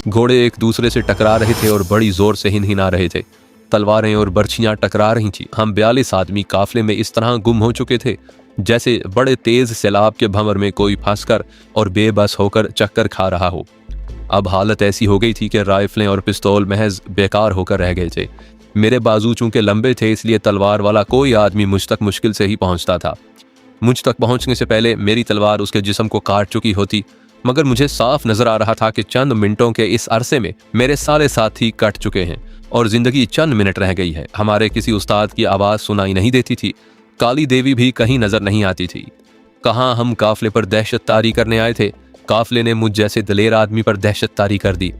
घोड़े एक दूसरे से टकरा रहे थे और बड़ी जोर से हिनहिना रहे थे। तलवारें और बर्छियां टकरा रही थी। हम 42 आदमी काफले में इस तरह गुम हो चुके थे जैसे बड़े तेज सैलाब के भंवर में कोई फंसकर और बेबस होकर चक्कर खा रहा हो। अब हालत ऐसी हो गई थी कि राइफलें और पिस्तौल महज बेकार होकर रह गए थे। मेरे बाजू चूंकि लंबे थे इसलिए तलवार वाला कोई आदमी मुझ तक मुश्किल से ही पहुंचता था। मुझ तक पहुंचने से पहले मेरी तलवार उसके जिस्म को काट चुकी होती, मगर मुझे साफ नजर आ रहा था कि चंद मिनटों के इस अरसे में मेरे सारे साथी कट चुके हैं और जिंदगी चंद मिनट रह गई है। हमारे किसी उस्ताद की आवाज सुनाई नहीं देती थी। काली देवी भी कहीं नजर नहीं आती थी। कहाँ हम काफले पर दहशत तारी करने आए थे, काफले ने मुझ जैसे दलेर आदमी पर दहशत तारी कर दी।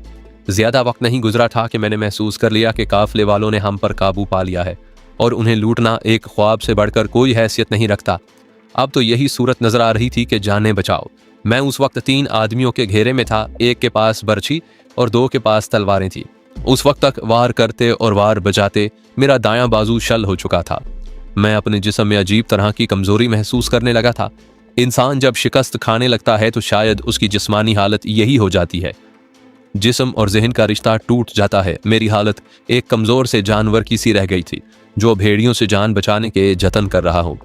ज्यादा वक्त नहीं गुजरा था कि मैंने महसूस कर लिया कि काफले वालों ने हम पर काबू पा लिया है और उन्हें लूटना एक ख्वाब से बढ़कर कोई हैसियत नहीं रखता। अब तो यही सूरत नजर आ रही थी कि जाने बचाओ। मैं उस वक्त 3 आदमियों के घेरे में था, एक के पास बर्छी और 2 के पास तलवारें थी। उस वक्त तक वार करते और वार बजाते मेरा दायां बाजू शल हो चुका था। मैं अपने जिस्म में अजीब तरह की कमजोरी महसूस करने लगा था। इंसान जब शिकस्त खाने लगता है तो शायद उसकी जिस्मानी हालत यही हो जाती है। जिस्म और जहन का रिश्ता टूट जाता है। मेरी हालत एक कमजोर से जानवर की सी रह गई थी जो भेड़ियों से जान बचाने के जतन कर रहा हो।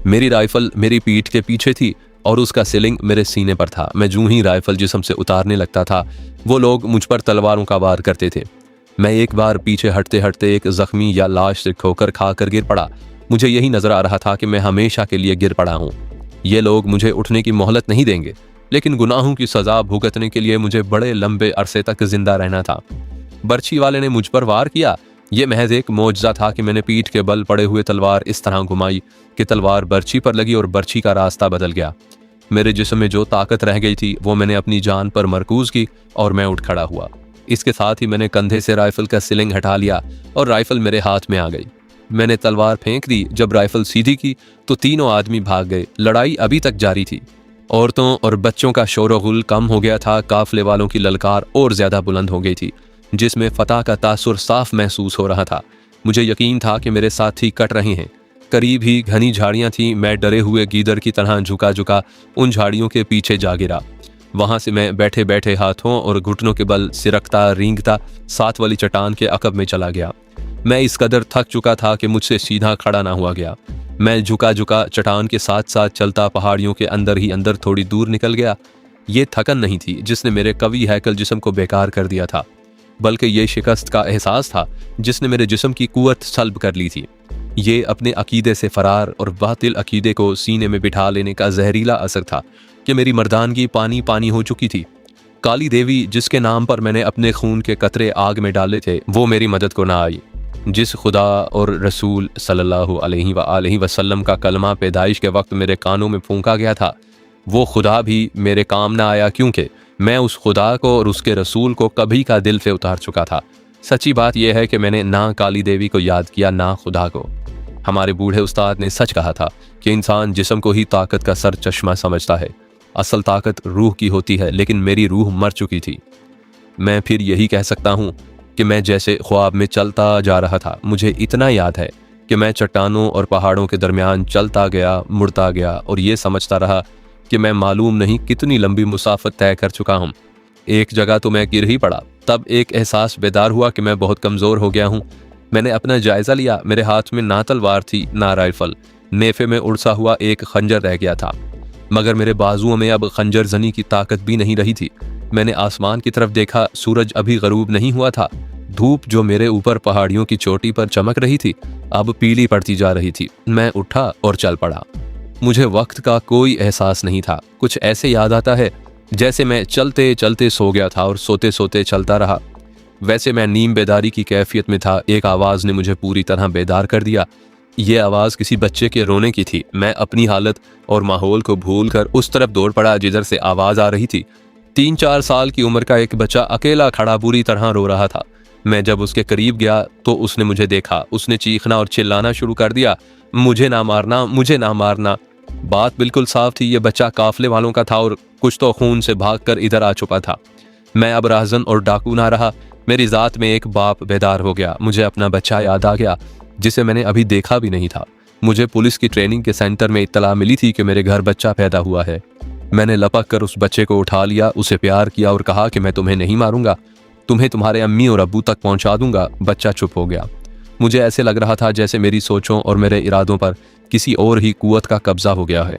मेरी राइफल मेरी पीठ के पीछे थी और उसका सीलिंग मेरे सीने पर था। मैं जूं ही राइफल जिस्म से उतारने लगता था वो लोग मुझ पर तलवारों का वार करते थे। मैं एक बार पीछे हटते हटते एक जख्मी या लाश से ठोकर खाकर गिर पड़ा। मुझे यही नजर आ रहा था कि मैं हमेशा के लिए गिर पड़ा हूँ। ये लोग मुझे उठने की मोहलत नहीं देंगे, लेकिन गुनाहों की सजा भुगतने के लिए मुझे बड़े लंबे अरसे तक जिंदा रहना था। बर्छी वाले ने मुझ पर वार किया। यह महज एक मौजज़ा था कि मैंने पीठ के बल पड़े हुए तलवार इस तरह घुमाई कि तलवार बर्छी पर लगी और बर्छी का रास्ता बदल गया। मेरे जिस्म में जो ताकत रह गई थी वो मैंने अपनी जान पर मरकूज की और मैं उठ खड़ा हुआ। इसके साथ ही मैंने कंधे से राइफल का सीलिंग हटा लिया और राइफल मेरे हाथ में आ गई। मैंने तलवार फेंक दी। जब राइफल सीधी की तो तीनों आदमी भाग गए। लड़ाई अभी तक जारी थी। औरतों और बच्चों का शोर-गुल कम हो गया था। काफले वालों की ललकार और ज्यादा बुलंद हो गई थी, जिसमें फतह का तासुर साफ महसूस हो रहा था। मुझे यकीन था कि मेरे साथी कट रहे हैं। करीब ही घनी झाड़ियां थीं। मैं डरे हुए गीदड़ की तरह झुका झुका उन झाड़ियों के पीछे जा गिरा। वहां से मैं बैठे बैठे हाथों और घुटनों के बल सिरकता रेंगता साथ वाली चट्टान के अकब में चला गया। मैं इस कदर थक चुका था कि मुझसे सीधा खड़ा ना हुआ गया। मैं झुका झुका चट्टान के साथ साथ चलता पहाड़ियों के अंदर ही अंदर थोड़ी दूर निकल गया। ये थकन नहीं थी जिसने मेरे कवि हैकल जिस्म को बेकार कर दिया था, बल्कि ये शिकस्त का एहसास था जिसने मेरे जिस्म की कुव्वत सल्ब कर ली थी। ये अपने अकीदे से फरार और बातिल अकीदे को सीने में बिठा लेने का जहरीला असर था कि मेरी मर्दानगी पानी पानी हो चुकी थी। काली देवी, जिसके नाम पर मैंने अपने खून के कतरे आग में डाले थे, वो मेरी मदद को ना आई। जिस खुदा और रसूल सल्लल्लाहु अलैहि वसल्लम का कलमा पैदाइश के वक्त मेरे कानों में फूंका गया था, वो खुदा भी मेरे काम ना आया, क्योंकि मैं उस खुदा को और उसके रसूल को कभी का दिल से उतार चुका था। सच्ची बात यह है कि मैंने ना काली देवी को याद किया ना खुदा को। हमारे बूढ़े उस्ताद ने सच कहा था कि इंसान जिस्म को ही ताकत का सर चश्मा समझता है। असल ताकत रूह की होती है, लेकिन मेरी रूह मर चुकी थी। मैं फिर यही कह सकता हूँ कि मैं जैसे ख्वाब में चलता जा रहा था। मुझे इतना याद है कि मैं चट्टानों और पहाड़ों के दरमियान चलता गया, मुड़ता गया और ये समझता रहा कि मैं मालूम नहीं कितनी लंबी मुसाफत तय कर चुका हूँ। एक जगह तो मैं गिर ही पड़ा। तब एक एहसास बेदार हुआ कि मैं बहुत कमज़ोर हो गया हूँ। मैंने अपना जायज़ा लिया। मेरे हाथ में ना तलवार थी ना राइफल। नेफे में उड़सा हुआ एक खंजर रह गया था, मगर मेरे बाजुओं में अब खंजर जनी की ताकत भी नहीं रही थी। मैंने आसमान की तरफ देखा। सूरज अभी गरूब नहीं हुआ था। धूप जो मेरे ऊपर पहाड़ियों की चोटी पर चमक रही थी अब पीली पड़ती जा रही थी। मैं उठा और चल पड़ा। मुझे वक्त का कोई एहसास नहीं था। कुछ ऐसे याद आता है जैसे मैं चलते चलते सो गया था और सोते सोते चलता रहा। वैसे मैं नीम बेदारी की कैफियत में था। एक आवाज़ ने मुझे पूरी तरह बेदार कर दिया। ये आवाज़ किसी बच्चे के रोने की थी। मैं अपनी हालत और माहौल को भूलकर उस तरफ दौड़ पड़ा जिधर से आवाज़ आ रही थी। 3-4 साल की उम्र का एक बच्चा अकेला खड़ा बुरी तरह रो रहा था। मैं जब उसके करीब गया तो उसने मुझे देखा। उसने चीखना और चिल्लाना शुरू कर दिया, मुझे ना मारना, मुझे ना मारना। बात बिल्कुल साफ थी, ये बच्चा काफले वालों का था और कुछ तो खून से भागकर इधर आ चुका था। मैं अब राहजन और डाकू ना रहा। मेरी ज़ात में एक बाप बेदार हो गया। मुझे अपना बच्चा याद आ गया जिसे मैंने अभी देखा भी नहीं था। मुझे पुलिस की ट्रेनिंग के सेंटर में इत्तला मिली थी कि मेरे घर बच्चा पैदा हुआ है। मैंने लपक कर उस बच्चे को उठा लिया, उसे प्यार किया और कहा कि मैं तुम्हें नहीं मारूंगा, तुम्हें तुम्हारे अम्मी और अब्बू तक पहुंचा दूंगा। बच्चा चुप हो गया। मुझे ऐसे लग रहा था जैसे मेरी सोचों और मेरे इरादों पर किसी और ही कुव्वत का कब्जा हो गया है।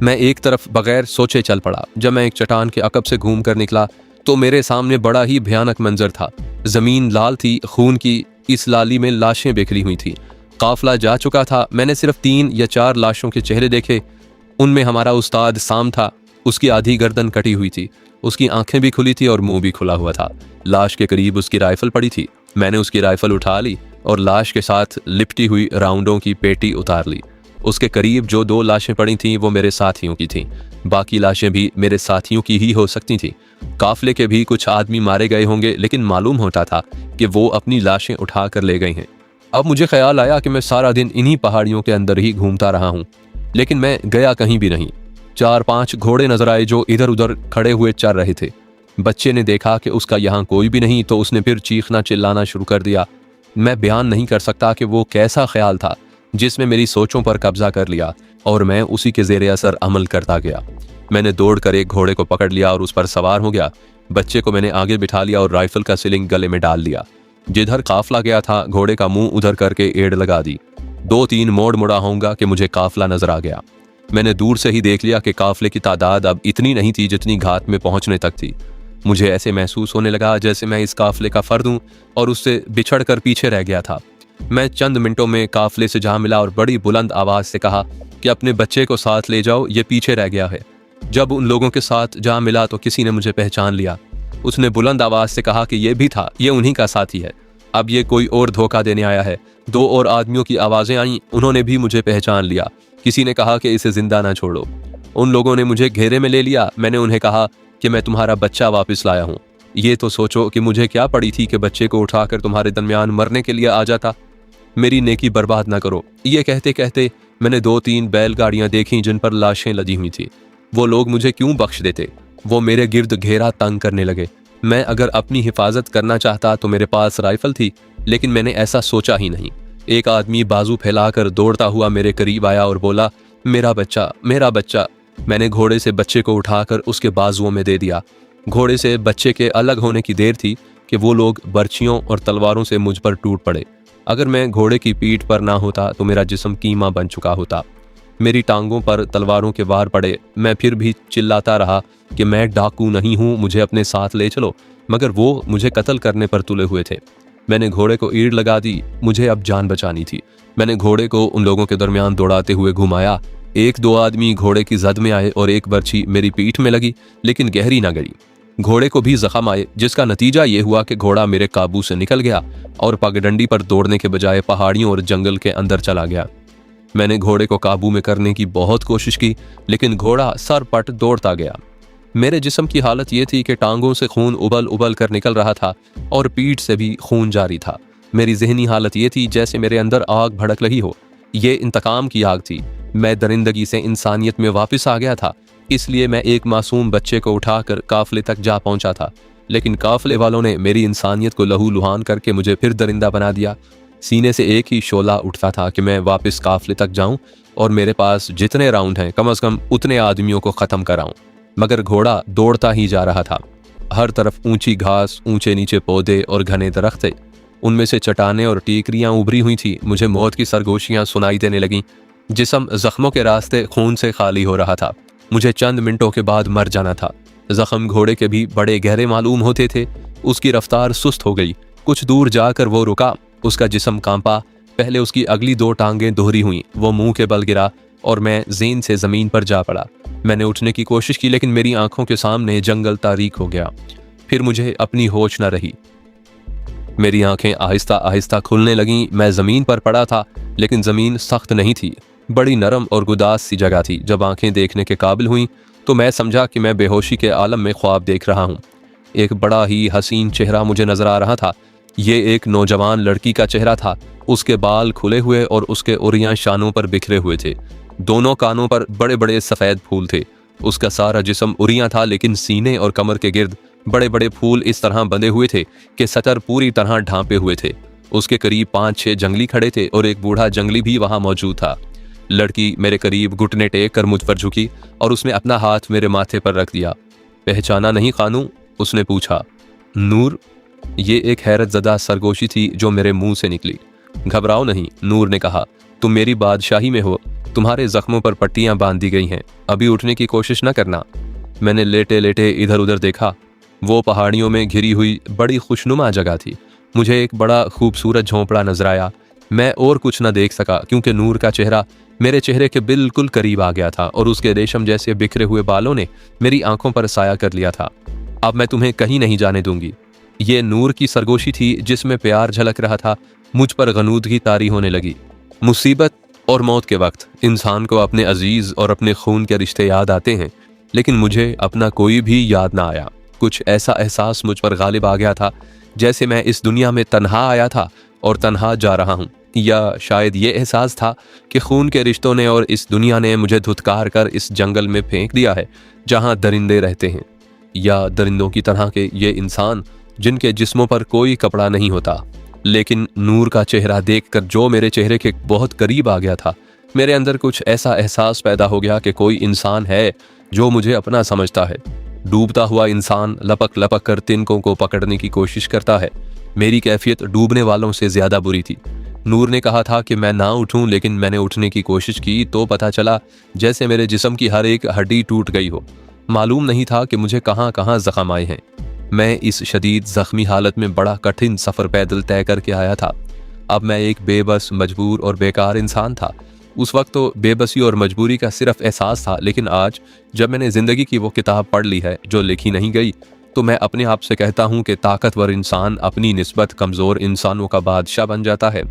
मैं एक तरफ बगैर सोचे चल पड़ा। जब मैं एक चट्टान के अकब से घूम कर निकला तो मेरे सामने बड़ा ही भयानक मंजर था। जमीन लाल थी, खून की इस लाली में लाशें बिखरी हुई थी। काफिला जा चुका था। मैंने सिर्फ 3 या 4 लाशों के चेहरे देखे। उनमें हमारा उस्ताद साम था। उसकी आधी गर्दन कटी हुई थी, उसकी आंखें भी खुली थी और मुंह भी खुला हुआ था। लाश के करीब उसकी राइफल पड़ी थी। मैंने उसकी राइफल उठा ली और लाश के साथ लिपटी हुई राउंडों की पेटी उतार ली। उसके करीब जो 2 लाशें पड़ी थीं वो मेरे साथियों की थीं। बाकी लाशें भी मेरे साथियों की ही हो सकती थीं। काफिले के भी कुछ आदमी मारे गए होंगे, लेकिन मालूम होता था कि वो अपनी लाशें उठा कर ले गए हैं। अब मुझे ख्याल आया कि मैं सारा दिन इन्हीं पहाड़ियों के अंदर ही घूमता रहा हूँ, लेकिन मैं गया कहीं भी नहीं। 4-5 घोड़े नजर आए जो इधर उधर खड़े हुए चर रहे थे। बच्चे ने देखा कि उसका यहाँ कोई भी नहीं तो उसने फिर चीखना चिल्लाना शुरू कर दिया। मैं बयान नहीं कर सकता कि वो कैसा ख्याल था जिसमें मेरी सोचों पर कब्जा कर लिया और मैं उसी के ज़ेरे असर अमल करता गया। मैंने दौड़कर एक घोड़े को पकड़ लिया और उस पर सवार हो गया। बच्चे को मैंने आगे बिठा लिया और राइफल का सिलिंग गले में डाल लिया। जिधर काफिला गया था घोड़े का मुंह उधर करके एड़ लगा दी। 2-3 मोड़ मुड़ा होऊंगा कि मुझे काफिला नजर आ गया। मैंने दूर से ही देख लिया कि काफिले की तादाद अब इतनी नहीं थी जितनी घाट में पहुंचने तक थी। मुझे ऐसे महसूस होने लगा जैसे मैं इस काफिले का फर्द हूं और उससे बिछड़ कर पीछे रह गया था। मैं चंद मिनटों में काफिले से जा मिला और बड़ी बुलंद आवाज से कहा कि अपने बच्चे को साथ ले जाओ, ये पीछे रह गया है। जब उन लोगों के साथ जा मिला तो किसी ने मुझे पहचान लिया। उसने बुलंद आवाज से कहा कि ये भी था, ये उन्हीं का साथी है। अब ये कोई और धोखा देने आया है। 2 और आदमियों की आवाजें आईं, उन्होंने भी मुझे पहचान लिया। किसी ने कहा कि इसे जिंदा ना छोड़ो। उन लोगों ने मुझे घेरे में ले लिया। मैंने उन्हें कहा कि मैं तुम्हारा बच्चा वापस लाया हूँ। ये तो सोचो कि मुझे क्या पड़ी थी कि बच्चे को उठाकर तुम्हारे दरमियान मरने के लिए आ जाता। मेरी नेकी बर्बाद ना करो। ये कहते कहते मैंने 2-3 बैलगाड़ियां देखी जिन पर लाशें लदी हुई थी। वो लोग मुझे क्यों बख्श देते? वो मेरे गिर्द घेरा तंग करने लगे। मैं अगर अपनी हिफाजत करना चाहता तो मेरे पास राइफल थी, लेकिन मैंने ऐसा सोचा ही नहीं। एक आदमी बाजू फैलाकर दौड़ता हुआ मेरे करीब आया और बोला, मेरा बच्चा, मेरा बच्चा। मैंने घोड़े से बच्चे को उठाकर उसके बाजुओं में दे दिया। घोड़े से बच्चे के अलग होने की देर थी कि वो लोग बर्छियों और तलवारों से मुझ पर टूट पड़े। अगर मैं घोड़े की पीठ पर ना होता तो मेरा जिस्म कीमा बन चुका होता। मेरी टांगों पर तलवारों के वार पड़े। मैं फिर भी चिल्लाता रहा कि मैं डाकू नहीं हूँ, मुझे अपने साथ ले चलो, मगर वो मुझे कत्ल करने पर तुले हुए थे। मैंने घोड़े को ईड़ लगा दी। मुझे अब जान बचानी थी। मैंने घोड़े को उन लोगों के दरमियान दौड़ाते हुए घुमाया। 1-2 आदमी घोड़े की जद में आए और एक बर्छी मेरी पीठ में लगी, लेकिन गहरी ना गई। घोड़े को भी जख्म आए, जिसका नतीजा ये हुआ कि घोड़ा मेरे काबू से निकल गया और पगडंडी पर दौड़ने के बजाय पहाड़ियों और जंगल के अंदर चला गया। मैंने घोड़े को काबू में करने की बहुत कोशिश की, लेकिन घोड़ा सर पट दौड़ता गया। मेरे जिस्म की हालत ये थी कि टांगों से खून उबल उबल कर निकल रहा था और पीठ से भी खून जारी था। मेरी जहनी हालत ये थी जैसे मेरे अंदर आग भड़क रही हो। ये इंतकाम की आग थी। मैं दरिंदगी से इंसानियत में वापस आ गया था, इसलिए मैं एक मासूम बच्चे को उठाकर काफिले तक जा पहुंचा था। लेकिन काफिले वालों ने मेरी इंसानियत को लहू लुहान करके मुझे फिर दरिंदा बना दिया। सीने से एक ही शोला उठता था कि मैं वापस काफिले तक जाऊं और मेरे पास जितने राउंड हैं कम से कम उतने आदमियों को ख़त्म कराऊं। मगर घोड़ा दौड़ता ही जा रहा था। हर तरफ ऊंची घास, ऊंचे नीचे पौधे और घने दरख्त थे। उनमें से चट्टानें और टीकरियां उभरी हुई थी। मुझे मौत की सरगोशियां सुनाई देने लगीं। जिस्म जख्मों के रास्ते खून से खाली हो रहा था। मुझे चंद मिनटों के बाद मर जाना था। जख्म घोड़े के भी बड़े गहरे मालूम होते थे। उसकी रफ्तार सुस्त हो गई। कुछ दूर जाकर वो रुका। उसका जिस्म कांपा। पहले उसकी अगली 2 टांगें दोहरी हुईं। वो मुंह के बल गिरा और मैं ज़ीन से ज़मीन पर जा पड़ा। मैंने उठने की कोशिश की, लेकिन मेरी आंखों के सामने जंगल तारीक हो गया। फिर मुझे अपनी होश न रही। मेरी आंखें आहिस्ता आहिस्ता खुलने लगीं। मैं ज़मीन पर पड़ा था, लेकिन ज़मीन सख्त नहीं थी। बड़ी नरम और गुदास सी जगह थी। जब आंखें देखने के काबिल हुईं तो मैं समझा कि मैं बेहोशी के आलम में ख्वाब देख रहा हूँ। एक बड़ा ही हसीन चेहरा मुझे नजर आ रहा था। ये एक नौजवान लड़की का चेहरा था। उसके बाल खुले हुए और उसके उरियां शानों पर बिखरे हुए थे। दोनों कानों पर बड़े बड़े सफ़ेद फूल थे। उसका सारा जिस्म उरियां था, लेकिन सीने और कमर के गिर्द बड़े बड़े फूल इस तरह बंधे हुए थे कि सतर पूरी तरह ढांपे हुए थे। उसके करीब 5-6 जंगली खड़े थे और एक बूढ़ा जंगली भी वहां मौजूद था। लड़की मेरे करीब घुटने टेक कर मुझ पर झुकी और उसने अपना हाथ मेरे माथे पर रख दिया। पहचाना नहीं खानू? उसने पूछा। नूर, ये एक हैरतज़दा सरगोशी थी जो मेरे मुंह से निकली। घबराओ नहीं, नूर ने कहा, तुम मेरी बादशाही में हो, तुम्हारे जख्मों पर पट्टियां बांध दी गई हैं, अभी उठने की कोशिश न करना। मैंने लेटे लेटे इधर उधर देखा। वो पहाड़ियों में घिरी हुई बड़ी खुशनुमा जगह थी। मुझे एक बड़ा खूबसूरत झोंपड़ा नजर आया। मैं और कुछ न देख सका क्योंकि नूर का चेहरा मेरे चेहरे के बिल्कुल करीब आ गया था और उसके रेशम जैसे बिखरे हुए बालों ने मेरी आंखों पर साया कर लिया था। अब मैं तुम्हें कहीं नहीं जाने दूंगी। ये नूर की सरगोशी थी जिसमें प्यार झलक रहा था। मुझ पर गनूदगी तारी होने लगी। मुसीबत और मौत के वक्त इंसान को अपने अजीज और अपने खून के रिश्ते याद आते हैं, लेकिन मुझे अपना कोई भी याद ना आया। कुछ ऐसा एहसास मुझ पर गालिब आ गया था जैसे मैं इस दुनिया में तन्हा आया था और तन्हा जा रहा हूँ, या शायद ये एहसास था कि खून के रिश्तों ने और इस दुनिया ने मुझे धुतकार कर इस जंगल में फेंक दिया है जहाँ दरिंदे रहते हैं, या दरिंदों की तरह के ये इंसान जिनके जिस्मों पर कोई कपड़ा नहीं होता। लेकिन नूर का चेहरा देखकर जो मेरे चेहरे के बहुत करीब आ गया था, मेरे अंदर कुछ ऐसा एहसास पैदा हो गया कि कोई इंसान है जो मुझे अपना समझता है। डूबता हुआ इंसान लपक लपक कर तिनकों को पकड़ने की कोशिश करता है। मेरी कैफियत डूबने वालों से ज्यादा बुरी थी। नूर ने कहा था कि मैं ना उठूं, लेकिन मैंने उठने की कोशिश की तो पता चला जैसे मेरे जिस्म की हर एक हड्डी टूट गई हो। मालूम नहीं था कि मुझे कहाँ कहाँ जख्म आए हैं। मैं इस शदीद जख्मी हालत में बड़ा कठिन सफ़र पैदल तय करके आया था। अब मैं एक बेबस, मजबूर और बेकार इंसान था। उस वक्त तो बेबसी और मजबूरी का सिर्फ एहसास था, लेकिन आज जब मैंने ज़िंदगी की वो किताब पढ़ ली है जो लिखी नहीं गई, तो मैं अपने आप से कहता हूँ कि ताकतवर इंसान अपनी निस्बत कमज़ोर इंसानों का बादशाह बन जाता है,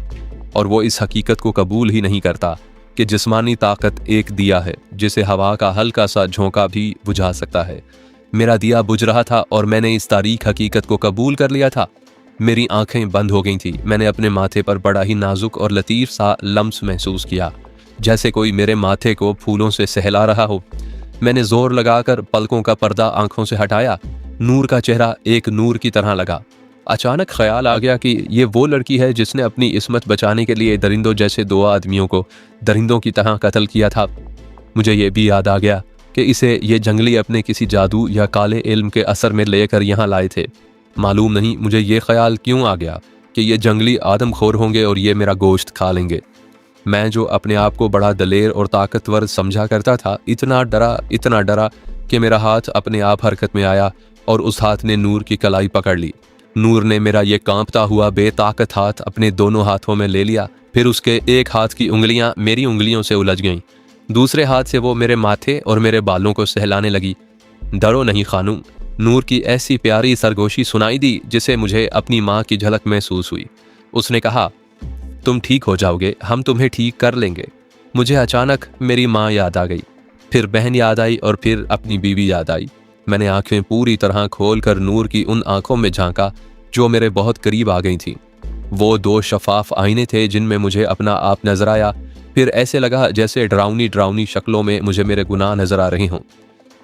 और वो इस हकीकत को कबूल ही नहीं करता कि जिस्मानी ताकत एक दिया है जिसे हवा का हल्का सा झोंका भी बुझा सकता है। मेरा दिया बुझ रहा था और मैंने इस तारीख हकीकत को कबूल कर लिया था। मेरी आंखें बंद हो गई थी। मैंने अपने माथे पर बड़ा ही नाजुक और लतीफ़ सा लम्स महसूस किया, जैसे कोई मेरे माथे को फूलों से सहला रहा हो। मैंने जोर लगाकर पलकों का पर्दा आंखों से हटाया। नूर का चेहरा एक नूर की तरह लगा। अचानक ख्याल आ गया कि ये वो लड़की है जिसने अपनी इस्मत बचाने के लिए दरिंदों जैसे 2 आदमियों को दरिंदों की तरह कत्ल किया था। मुझे ये भी याद आ गया कि इसे ये जंगली अपने किसी जादू या काले इल्म के असर में लेकर यहाँ लाए थे। मालूम नहीं मुझे ये ख्याल क्यों आ गया कि ये जंगली आदमखोर होंगे और ये मेरा गोश्त खा लेंगे। मैं जो अपने आप को बड़ा दलेर और ताकतवर समझा करता था, इतना डरा कि मेरा हाथ अपने आप हरकत में आया और उस हाथ ने नूर की कलाई पकड़ ली। नूर ने मेरा ये कांपता हुआ बेताकत हाथ अपने दोनों हाथों में ले लिया। फिर उसके एक हाथ की उंगलियां मेरी उंगलियों से उलझ गईं। दूसरे हाथ से वो मेरे माथे और मेरे बालों को सहलाने लगी। डरो नहीं खानूम, नूर की ऐसी प्यारी सरगोशी सुनाई दी जिसे मुझे अपनी माँ की झलक महसूस हुई। उसने कहा, तुम ठीक हो जाओगे, हम तुम्हें ठीक कर लेंगे। मुझे अचानक मेरी माँ याद आ गई, फिर बहन याद आई और फिर अपनी बीवी याद आई। मैंने आंखें पूरी तरह खोलकर नूर की उन आंखों में झांका जो मेरे बहुत करीब आ गई थी। वो 2 शफाफ आईने थे जिनमें मुझे अपना आप नजर आया। फिर ऐसे लगा जैसे डरावनी शक्लों में मुझे मेरे गुनाह नजर आ रहे हों।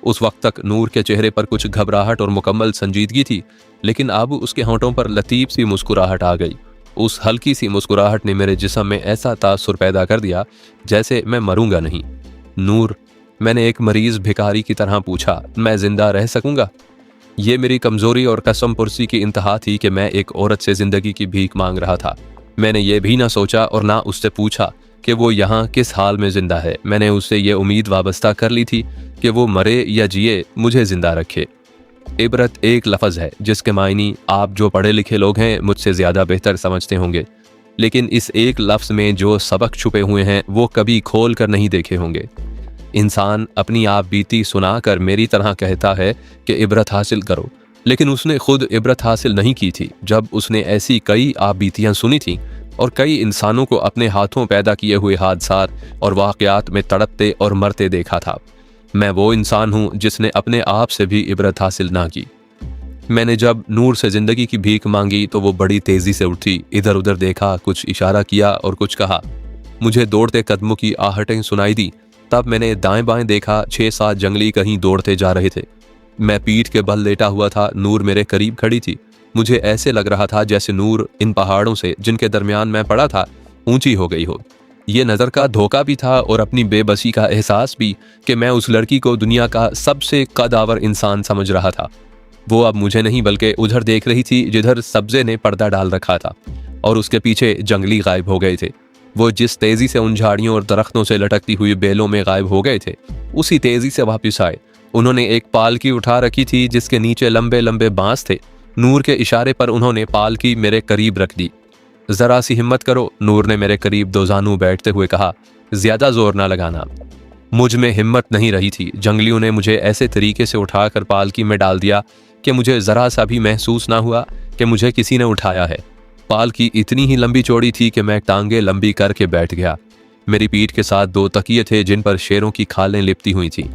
उस वक्त तक नूर के चेहरे पर कुछ घबराहट और मुकम्मल संजीदगी थी, लेकिन अब उसके होंठों पर लतीफ सी मुस्कुराहट आ गई। उस हल्की सी मुस्कुराहट ने मेरे जिस्म में ऐसा तासुर पैदा कर दिया जैसे मैं मरूंगा नहीं। नूर, मैंने एक मरीज भिखारी की तरह पूछा, मैं जिंदा रह सकूंगा? ये मेरी कमजोरी और कसम पुरसी की इंतहा थी कि मैं एक औरत से जिंदगी की भीख मांग रहा था। मैंने ये भी ना सोचा और ना उससे पूछा कि वो यहाँ किस हाल में जिंदा है। मैंने उससे ये उम्मीद वाबस्ता कर ली थी कि वो मरे या जिए मुझे जिंदा रखे। इबरत एक लफ्ज़ है जिसके मायनी आप जो पढ़े लिखे लोग हैं मुझसे ज़्यादा बेहतर समझते होंगे, लेकिन इस एक लफ्ज़ में जो सबक छुपे हुए हैं वो कभी खोल कर नहीं देखे होंगे। इंसान अपनी आप बीती सुनाकर मेरी तरह कहता है कि इबरत हासिल करो, लेकिन उसने खुद इबरत हासिल नहीं की थी जब उसने ऐसी कई आप बीतियाँ सुनी थीं और कई इंसानों को अपने हाथों पैदा किए हुए हादसात और वाक़यात में तड़पते और मरते देखा था। मैं वो इंसान हूँ जिसने अपने आप से भी इबरत हासिल ना की। मैंने जब नूर से ज़िंदगी की भीख मांगी तो वो बड़ी तेज़ी से उठी, इधर उधर देखा, कुछ इशारा किया और कुछ कहा। मुझे दौड़ते कदमों की आहटें सुनाई दी। तब मैंने दाएं बाएं देखा, 6-7 जंगली कहीं दौड़ते जा रहे थे। मैं पीठ के बल लेटा हुआ था, नूर मेरे करीब खड़ी थी। मुझे ऐसे लग रहा था जैसे नूर इन पहाड़ों से जिनके दरमियान मैं पड़ा था ऊंची हो गई हो। ये नज़र का धोखा भी था और अपनी बेबसी का एहसास भी कि मैं उस लड़की को दुनिया का सबसे कदावर इंसान समझ रहा था। वो अब मुझे नहीं बल्कि उधर देख रही थी जिधर सब्जे ने पर्दा डाल रखा था, और उसके पीछे जंगली गायब हो गए थे। वो जिस तेजी से उन झाड़ियों और दरख्तों से लटकती हुई बेलों में गायब हो गए थे, उसी तेजी से वापस आए। उन्होंने एक पालकी उठा रखी थी जिसके नीचे लंबे लंबे बांस थे। नूर के इशारे पर उन्होंने पालकी मेरे करीब रख दी। जरा सी हिम्मत करो, नूर ने मेरे करीब दोजानू बैठते हुए कहा, ज्यादा जोर ना लगाना। मुझ में हिम्मत नहीं रही थी। जंगलियों ने मुझे ऐसे तरीके से उठाकर पालकी में डाल दिया कि मुझे जरा सा भी महसूस ना हुआ कि मुझे किसी ने उठाया है। पालकी इतनी ही लंबी चौड़ी थी कि मैं टांगे लंबी करके बैठ गया। मेरी पीठ के साथ 2 तकिए थे जिन पर शेरों की खालें लिपटी हुई थी।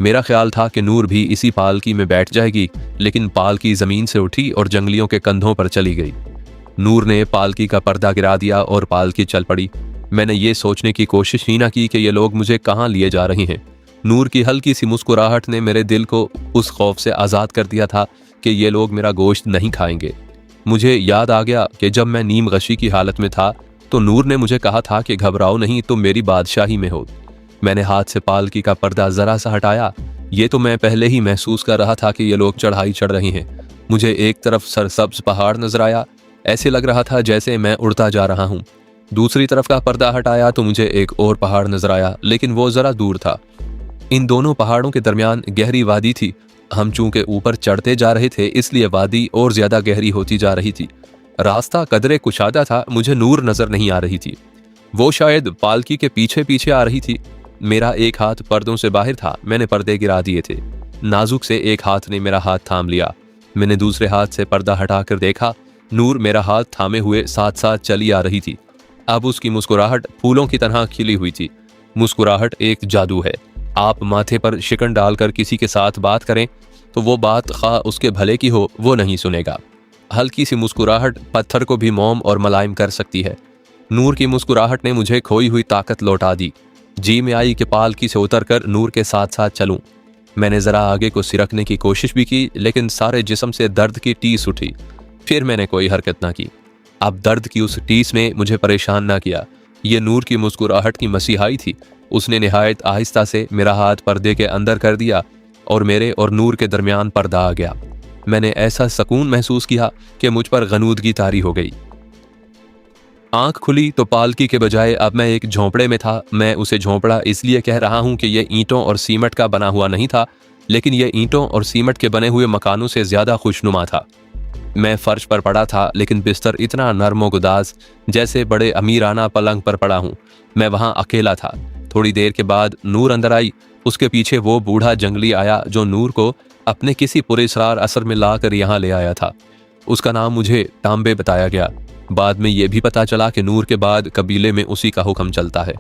मेरा ख्याल था कि नूर भी इसी पालकी में बैठ जाएगी, लेकिन पालकी जमीन से उठी और जंगलियों के कंधों पर चली गई। नूर ने पालकी का पर्दा गिरा दिया और पालकी चल पड़ी। मैंने ये सोचने की कोशिश ही ना की कि ये लोग मुझे कहाँ लिए जा रहे हैं। नूर की हल्की सी मुस्कुराहट ने मेरे दिल को उस खौफ से आज़ाद कर दिया था कि ये लोग मेरा गोश्त नहीं खाएंगे। मुझे याद आ गया कि जब मैं नीम गशी की हालत में था तो नूर ने मुझे कहा था कि घबराओ नहीं, तुम मेरी बादशाही में हो। मैंने हाथ से पालकी का पर्दा जरा सा हटाया। ये तो मैं पहले ही महसूस कर रहा था कि ये लोग चढ़ाई चढ़ रहे हैं। मुझे एक तरफ सरसब्ज पहाड़ नजर आया, ऐसे लग रहा था जैसे मैं उड़ता जा रहा हूँ। दूसरी तरफ का पर्दा हटाया तो मुझे एक और पहाड़ नजर आया, लेकिन वो जरा दूर था। इन दोनों पहाड़ों के दरमियान गहरी वादी थी। हम चूंकि ऊपर चढ़ते जा रहे थे इसलिए वादी और ज्यादा गहरी होती जा रही थी। रास्ता कदरे कुशादा था, मुझे नूर नजर नहीं आ रही थी। वो शायद पालकी के पीछे पीछे आ रही थी। मेरा एक हाथ पर्दों से बाहर था। मैंने पर्दे गिरा दिए थे। नाजुक से एक हाथ ने मेरा हाथ थाम लिया। मैंने दूसरे हाथ से पर्दा हटाकर देखा। नूर मेरा हाथ थामे हुए साथ साथ चली आ रही थी। अब उसकी मुस्कुराहट फूलों की तरह खिली हुई थी। मुस्कुराहट एक जादू है। आप माथे पर शिकन डालकर किसी के साथ बात करें तो वो बात खा उसके भले की हो, वो नहीं सुनेगा। हल्की सी मुस्कुराहट पत्थर को भी मोम और मुलायम कर सकती है। नूर की मुस्कुराहट ने मुझे खोई हुई ताकत लौटा दी। जी में आई कि पालकी से उतरकर नूर के साथ साथ चलूं। मैंने जरा आगे को सिरकने की कोशिश भी की, लेकिन सारे जिस्म से दर्द की टीस उठी। फिर मैंने कोई हरकत ना की। अब दर्द की उस टीस ने मुझे परेशान ना किया। ये नूर की मुस्कुराहट की मसीहाई थी। उसने निहायत आहिस्ता से मेरा हाथ पर्दे के अंदर कर दिया और मेरे और नूर के दरमियान पर्दा आ गया। मैंने ऐसा सुकून महसूस किया कि मुझ पर गनूदगी तारी हो गई। आंख खुली तो पालकी के बजाय अब मैं एक झोंपड़े में था। मैं उसे झोंपड़ा इसलिए कह रहा हूं कि यह ईंटों और सीमेंट का बना हुआ नहीं था, लेकिन यह ईंटों और सीमेंट के बने हुए मकानों से ज्यादा खुशनुमा था। मैं फर्श पर पड़ा था, लेकिन बिस्तर इतना नर्म व गुदाज जैसे बड़े अमीराना पलंग पर पड़ा हूं। मैं वहां अकेला था। थोड़ी देर के बाद नूर अंदर आई। उसके पीछे वो बूढ़ा जंगली आया जो नूर को अपने किसी पुरस्कार असर में लाकर यहाँ ले आया था। उसका नाम मुझे टांबे बताया गया। बाद में यह भी पता चला कि नूर के बाद कबीले में उसी का हुक्म चलता है।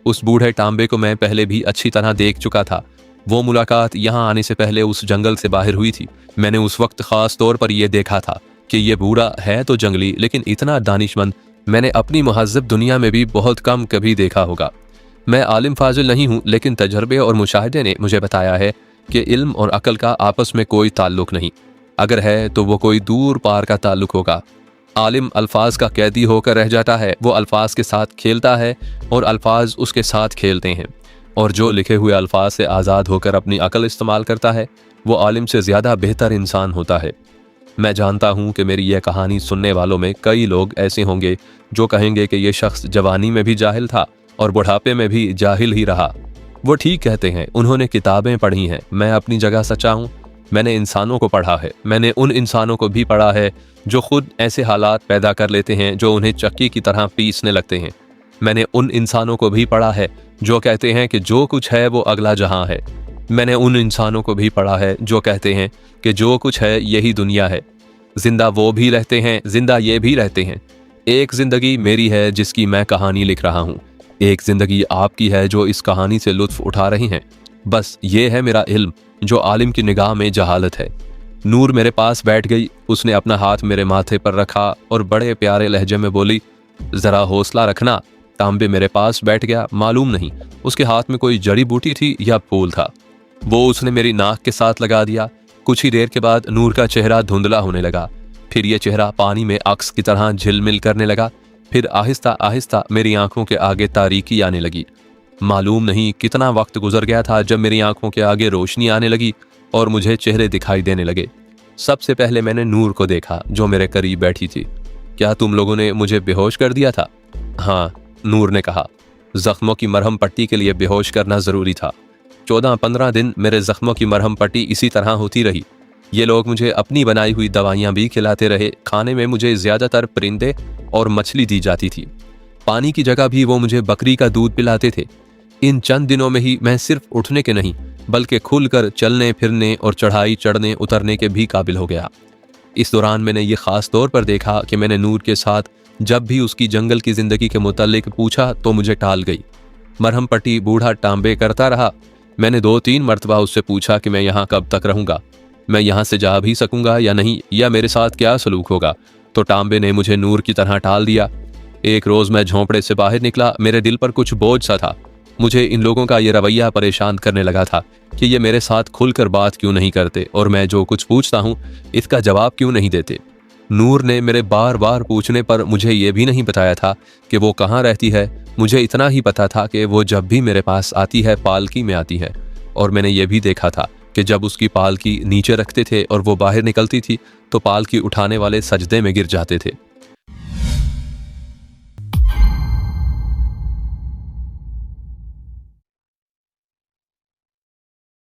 उस बूढ़े टांबे को मैं पहले भी अच्छी तरह देख चुका था। वो मुलाकात यहाँ आने से पहले उस जंगल से बाहर हुई थी। मैंने उस वक्त खास तौर पर यह देखा था कि यह बूढ़ा है तो जंगली, लेकिन इतना दानिशमंद मैंने अपनी महज़ब दुनिया में भी बहुत कम कभी देखा होगा। मैं आलिम फाजिल नहीं हूँ, लेकिन तजर्बे और मुशाहिदे ने मुझे बताया है कि इल्म और अक्ल का आपस में कोई ताल्लुक नहीं। अगर है तो वो कोई दूर पार का ताल्लुक होगा। आलिम अल्फाज का कैदी होकर रह जाता है। वो अल्फाज के साथ खेलता है और अल्फाज उसके साथ खेलते हैं। और जो लिखे हुए अल्फाज से आज़ाद होकर अपनी अक्ल इस्तेमाल करता है वो आलिम से ज़्यादा बेहतर इंसान होता है। मैं जानता हूँ कि मेरी यह कहानी सुनने वालों में कई लोग ऐसे होंगे जो कहेंगे कि यह शख्स जवानी में भी जाहिल था और बुढ़ापे में भी जाहिल ही रहा। वो ठीक कहते हैं, उन्होंने किताबें पढ़ी हैं। मैं अपनी जगह सच्चा हूँ। मैंने इंसानों को पढ़ा है। मैंने उन इंसानों को भी पढ़ा है जो खुद ऐसे हालात पैदा कर लेते हैं जो उन्हें चक्की की तरह पीसने लगते हैं। मैंने उन इंसानों को भी पढ़ा है जो कहते हैं कि जो कुछ है वो अगला जहां है। मैंने उन इंसानों को भी पढ़ा है जो कहते हैं कि जो कुछ है यही दुनिया है। जिंदा वो भी रहते हैं, जिंदा ये भी रहते हैं। एक जिंदगी मेरी है जिसकी मैं कहानी लिख रहा हूँ। एक जिंदगी आपकी है जो इस कहानी से लुत्फ उठा रही हैं। बस ये है मेरा इल्म जो आलिम की निगाह में जहालत है। नूर मेरे पास बैठ गई। उसने अपना हाथ मेरे माथे पर रखा और बड़े प्यारे लहजे में बोली, जरा हौसला रखना। तांबे मेरे पास बैठ गया। मालूम नहीं उसके हाथ में कोई जड़ी बूटी थी या फूल था। वो उसने मेरी नाक के साथ लगा दिया। कुछ ही देर के बाद नूर का चेहरा धुंधला होने लगा। फिर यह चेहरा पानी में अक्स की तरह झिलमिल करने लगा। फिर आहिस्ता आहिस्ता मेरी आंखों के आगे तारीकी आने लगी। मालूम नहीं कितना वक्त गुजर गया था जब मेरी आंखों के आगे रोशनी आने लगी और मुझे चेहरे दिखाई देने लगे। सबसे पहले मैंने नूर को देखा जो मेरे करीब बैठी थी। क्या तुम लोगों ने मुझे बेहोश कर दिया था? हाँ, नूर ने कहा। जख्मों की मरहम पट्टी के लिए बेहोश करना जरूरी था। 14-15 दिन मेरे जख्मों की मरहम पट्टी इसी तरह होती रही। ये लोग मुझे अपनी बनाई हुई दवाइयाँ भी खिलाते रहे। खाने में मुझे ज्यादातर परिंदे और मछली दी जाती थी। पानी की जगह भी वो मुझे बकरी का दूध पिलाते थे। इन चंद दिनों में ही मैं सिर्फ उठने के नहीं बल्कि खुलकर चलने फिरने और चढ़ाई चढ़ने उतरने के भी काबिल हो गया। इस दौरान मैंने ये खास तौर पर देखा कि मैंने नूर के साथ जब भी उसकी जंगल की जिंदगी के मुतालिक पूछा तो मुझे टाल गई। मरहम पट्टी बूढ़ा टांबे करता रहा। मैंने 2-3 मरतबा उससे पूछा कि मैं यहाँ कब तक रहूँगा, मैं यहाँ से जा भी सकूँगा या नहीं, या मेरे साथ क्या सलूक होगा। तो टांबे ने मुझे नूर की तरह टाल दिया। एक रोज़ मैं झोंपड़े से बाहर निकला। मेरे दिल पर कुछ बोझ सा था। मुझे इन लोगों का ये रवैया परेशान करने लगा था कि ये मेरे साथ खुलकर बात क्यों नहीं करते और मैं जो कुछ पूछता हूँ इसका जवाब क्यों नहीं देते। नूर ने मेरे बार बार पूछने पर मुझे ये भी नहीं बताया था कि वो कहाँ रहती है। मुझे इतना ही पता था कि वो जब भी मेरे पास आती है पालकी में आती है, और मैंने ये भी देखा था कि जब उसकी पालकी नीचे रखते थे और वो बाहर निकलती थी तो पालकी उठाने वाले सजदे में गिर जाते थे।